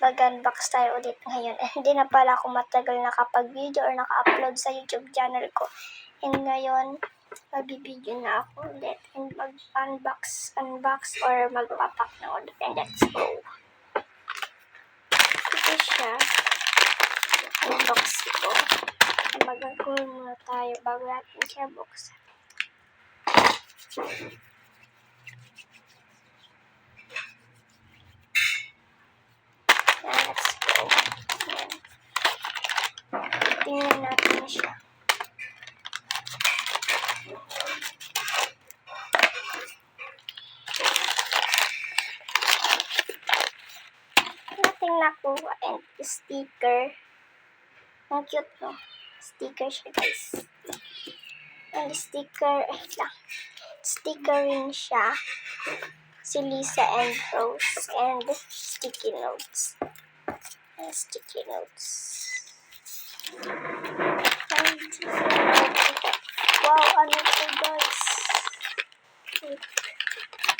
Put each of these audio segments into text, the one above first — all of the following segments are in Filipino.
mag-unbox tayo ulit ngayon. Hindi na pala ako matagal nakapag-video or naka-upload sa YouTube channel ko. And ngayon, magbibideo na ako ulit and mag-unbox or magpapak na ulit. And let's go. Ito siya. Unbox ito. Magagawin muna tayo bago natin siya buksan. Let's go. Ayan. Tingnan natin siya. Nating nakuha and sticker. Ang cute, no? Sticker siya, guys. And sticker, sticker rin siya. Si Lisa and Rose. And sticky notes. Sticky notes. And, wow, ano ito, guys? Wait.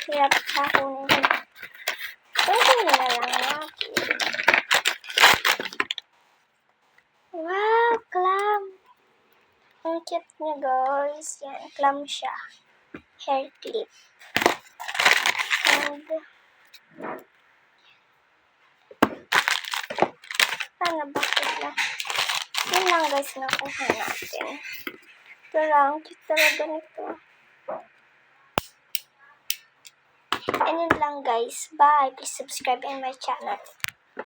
Hirap ako nila. Pwede na lang natin. Wow, clam! Ang cute niya, guys. Yan, clam siya. Hair clip. And, paano ba sila? Yun lang, guys, nakuha natin. Ito lang, cute talaga nito. And yun lang, guys. Bye! Please subscribe in my channel.